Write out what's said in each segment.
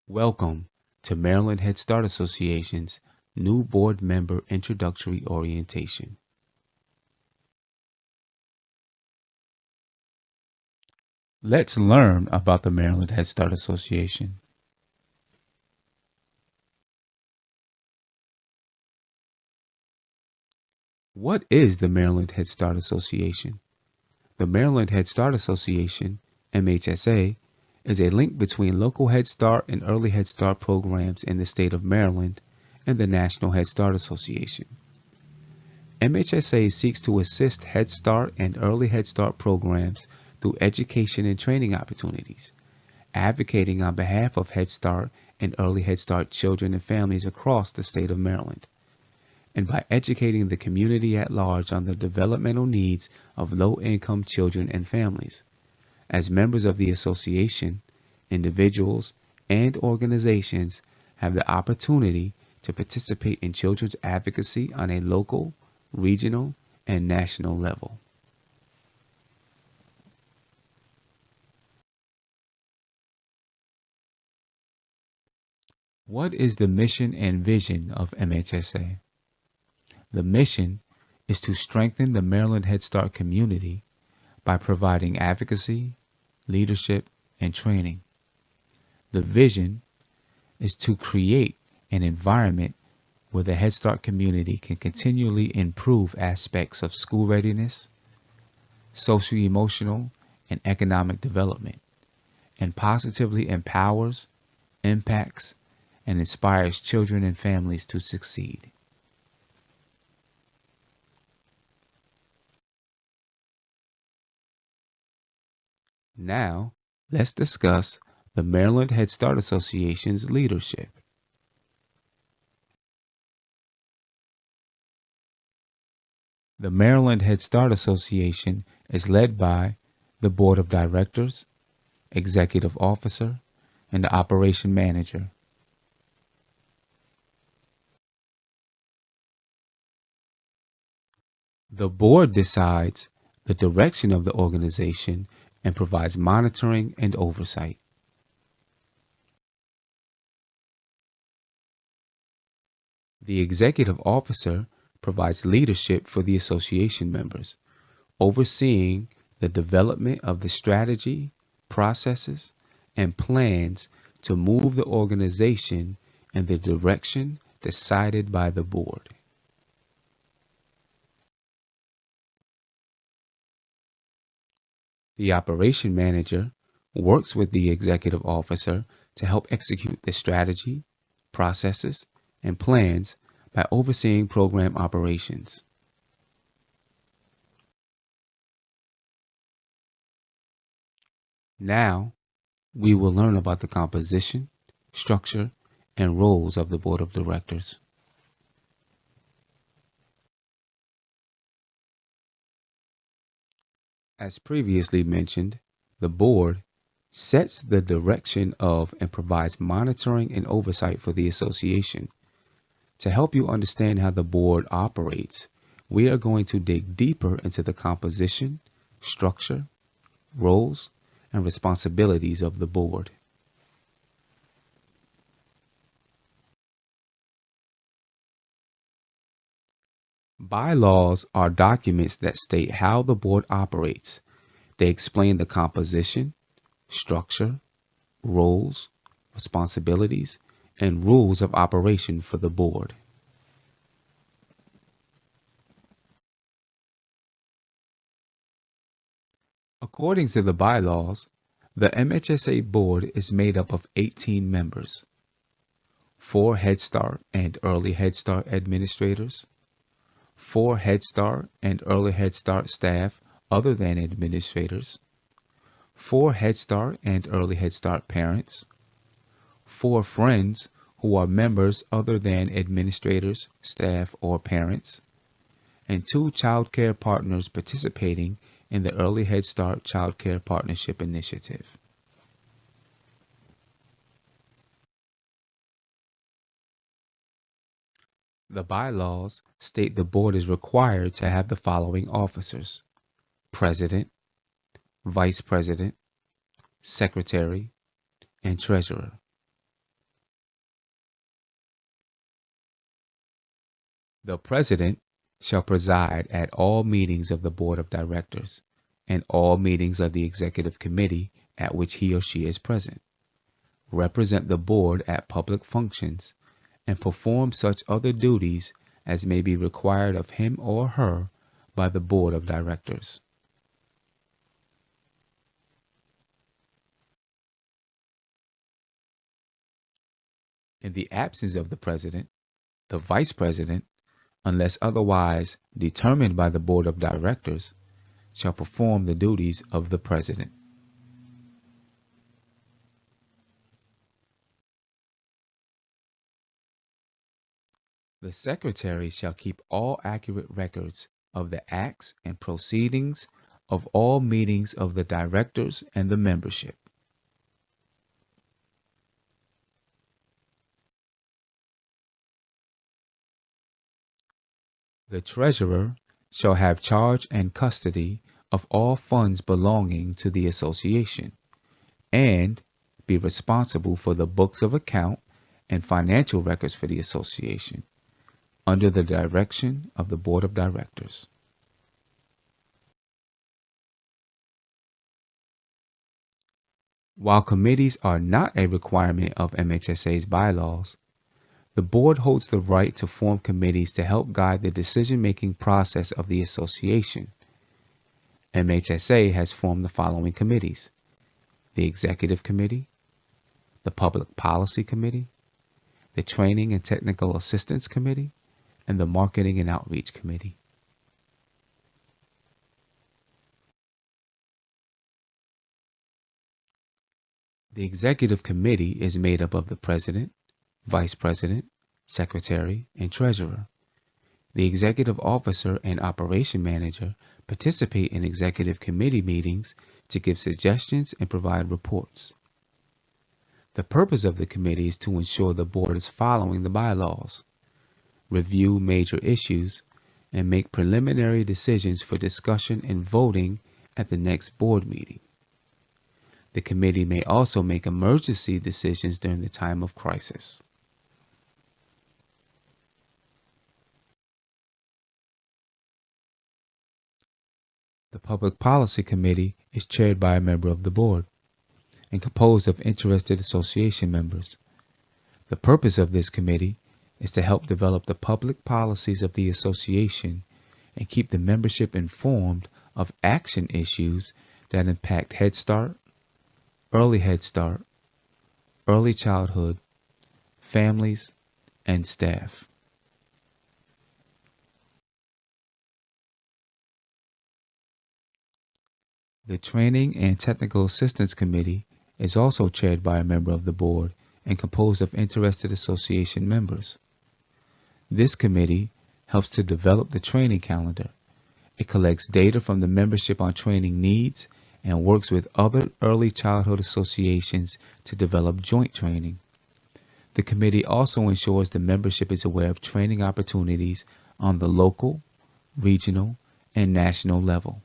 Welcome to Maryland Head Start Association's new board member introductory orientation. Let's learn about the Maryland Head Start Association. What is the Maryland Head Start Association? The Maryland Head Start Association, MHSA, is a link between local Head Start and early Head Start programs in the state of Maryland and the National Head Start Association. MHSA seeks to assist Head Start and early Head Start programs through education and training opportunities, advocating on behalf of Head Start and early Head Start children and families across the state of Maryland, and by educating the community at large on the developmental needs of low-income children and families. As members of the association, individuals and organizations have the opportunity to participate in children's advocacy on a local, regional, and national level. What is the mission and vision of MHSA? The mission is to strengthen the Maryland Head Start community by providing advocacy, leadership, and training. The vision is to create an environment where the Head Start community can continually improve aspects of school readiness, socio-emotional, and economic development, and positively empowers, impacts, and inspires children and families to succeed. Now, let's discuss the Maryland Head Start Association's leadership. The Maryland Head Start Association is led by the Board of Directors, Executive Officer, and the Operation Manager. The board decides the direction of the organization and provides monitoring and oversight. The executive officer provides leadership for the association members, overseeing the development of the strategy, processes, and plans to move the organization in the direction decided by the board. The operation manager works with the executive officer to help execute the strategy, processes, and plans by overseeing program operations. Now, we will learn about the composition, structure, and roles of the Board of Directors. As previously mentioned, the board sets the direction of and provides monitoring and oversight for the association. To help you understand how the board operates, we are going to dig deeper into the composition, structure, roles, and responsibilities of the board. Bylaws are documents that state how the board operates. They explain the composition, structure, roles, responsibilities, and rules of operation for the board. According to the bylaws, the MHSA board is made up of 18 members, 4 Head Start and Early Head Start administrators, 4 Head Start and Early Head Start staff other than administrators, 4 Head Start and Early Head Start parents, 4 friends who are members other than administrators, staff, or parents, and 2 child care partners participating in the Early Head Start Child Care Partnership Initiative. The bylaws state the board is required to have the following officers: President, Vice President, Secretary, and Treasurer. The President shall preside at all meetings of the Board of Directors and all meetings of the Executive Committee at which he or she is present, represent the Board at public functions, and perform such other duties as may be required of him or her by the Board of Directors. In the absence of the President, the Vice President, unless otherwise determined by the Board of Directors, shall perform the duties of the President. The Secretary shall keep all accurate records of the acts and proceedings of all meetings of the Directors and the membership. The Treasurer shall have charge and custody of all funds belonging to the association, and be responsible for the books of account and financial records for the association, under the direction of the Board of Directors. While committees are not a requirement of MHSA's bylaws, the Board holds the right to form committees to help guide the decision-making process of the association. MHSA has formed the following committees: the Executive Committee, the Public Policy Committee, the Training and Technical Assistance Committee, and the Marketing and Outreach Committee. The Executive Committee is made up of the President, Vice President, Secretary, and Treasurer. The Executive Officer and Operation Manager participate in Executive Committee meetings to give suggestions and provide reports. The purpose of the committee is to ensure the Board is following the bylaws, review major issues, and make preliminary decisions for discussion and voting at the next Board meeting. The committee may also make emergency decisions during the time of crisis. The Public Policy Committee is chaired by a member of the Board and composed of interested association members. The purpose of this committee is to help develop the public policies of the association and keep the membership informed of action issues that impact Head Start, Early Head Start, early childhood, families, and staff. The Training and Technical Assistance Committee is also chaired by a member of the Board and composed of interested association members. This committee helps to develop the training calendar. It collects data from the membership on training needs and works with other early childhood associations to develop joint training. The committee also ensures the membership is aware of training opportunities on the local, regional, and national level.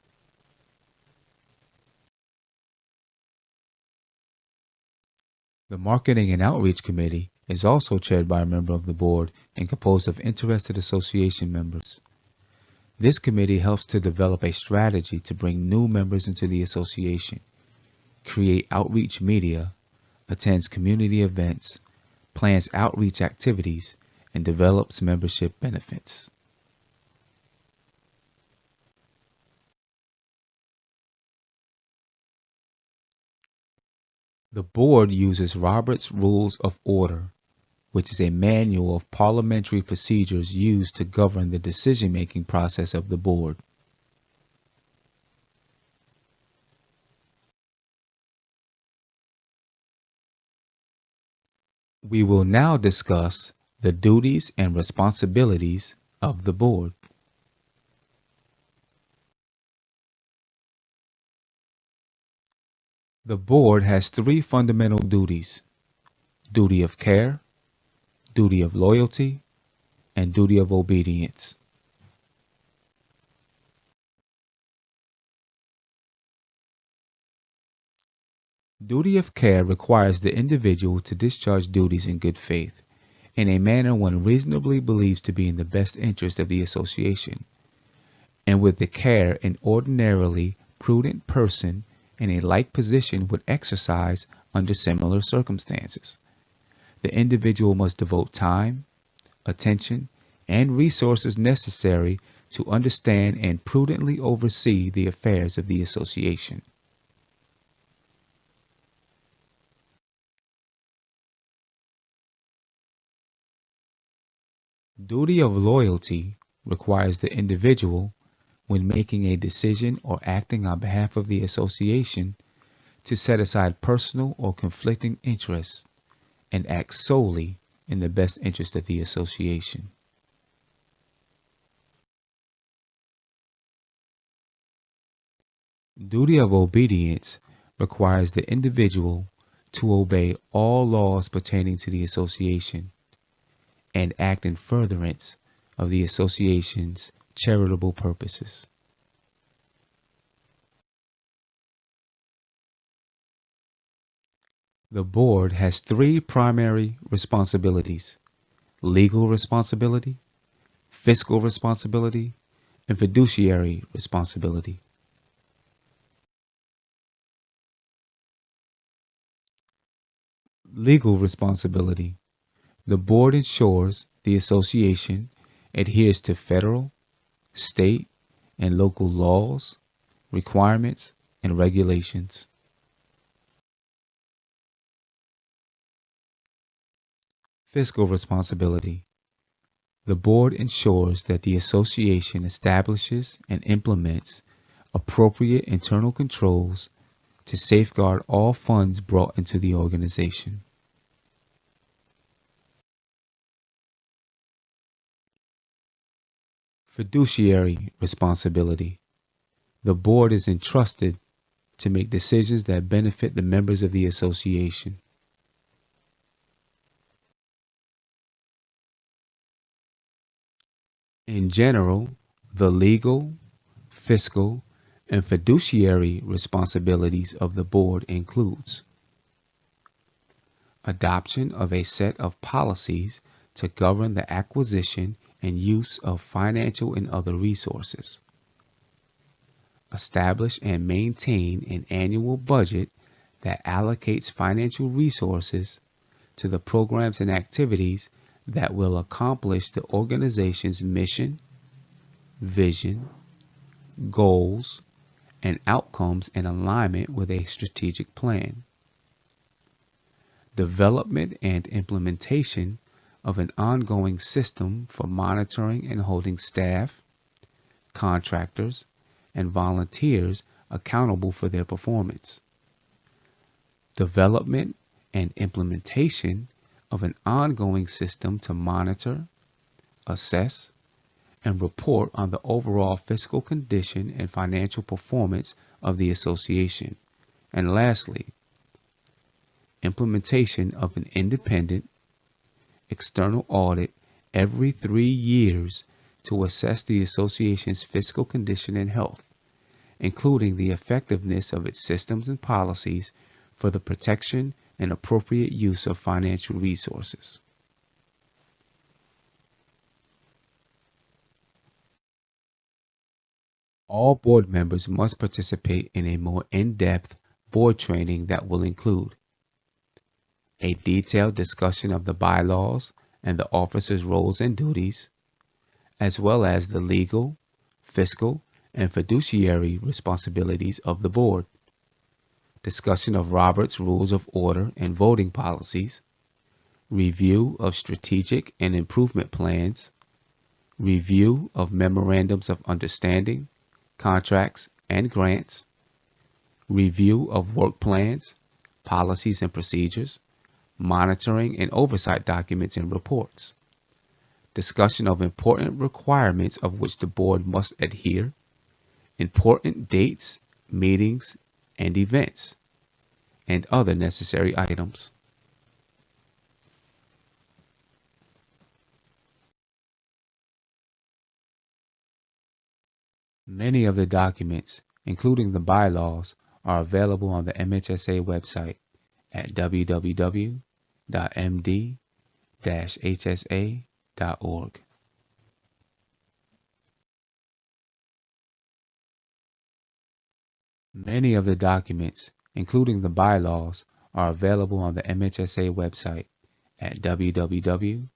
The Marketing and Outreach Committee is also chaired by a member of the Board and composed of interested association members. This committee helps to develop a strategy to bring new members into the association, create outreach media, attends community events, plans outreach activities, and develops membership benefits. The Board uses Robert's Rules of Order, which is a manual of parliamentary procedures used to govern the decision-making process of the Board. We will now discuss the duties and responsibilities of the Board. The Board has three fundamental duties: duty of care, duty of loyalty, and duty of obedience. Duty of care requires the individual to discharge duties in good faith in a manner one reasonably believes to be in the best interest of the association, and with the care an ordinarily prudent person in a like position would exercise under similar circumstances. The individual must devote time, attention, and resources necessary to understand and prudently oversee the affairs of the association. Duty of loyalty requires the individual, when making a decision or acting on behalf of the association, to set aside personal or conflicting interests and act solely in the best interest of the association. Duty of obedience requires the individual to obey all laws pertaining to the association and act in furtherance of the association's charitable purposes. The board has three primary responsibilities: legal responsibility, fiscal responsibility, and fiduciary responsibility. Legal responsibility. The board ensures the association adheres to federal, state, and local laws, requirements, and regulations. Fiscal responsibility. The board ensures that the association establishes and implements appropriate internal controls to safeguard all funds brought into the organization. Fiduciary responsibility. The board is entrusted to make decisions that benefit the members of the association. In general, the legal, fiscal, and fiduciary responsibilities of the board includes adoption of a set of policies to govern the acquisition and use of financial and other resources, establish and maintain an annual budget that allocates financial resources to the programs and activities that will accomplish the organization's mission, vision, goals, and outcomes in alignment with a strategic plan. Development and implementation of an ongoing system for monitoring and holding staff, contractors, and volunteers accountable for their performance. Development and implementation of an ongoing system to monitor, assess, and report on the overall fiscal condition and financial performance of the association. And lastly, implementation of an independent external audit every 3 years to assess the association's fiscal condition and health, including the effectiveness of its systems and policies for the protection and appropriate use of financial resources. All board members must participate in a more in-depth board training that will include a detailed discussion of the bylaws and the officers' roles and duties, as well as the legal, fiscal, and fiduciary responsibilities of the board, discussion of Robert's Rules of Order and voting policies, review of strategic and improvement plans, review of memorandums of understanding, contracts, and grants, review of work plans, policies and procedures, monitoring and oversight documents and reports, discussion of important requirements of which the board must adhere, important dates, meetings, and events, and other necessary items. Many of the documents, including the bylaws, are available on the MHSA website at www.md.mhsa.gov. md-hsa.org. Many of the documents, including the bylaws, are available on the MHSA website at www.md-hsa.org.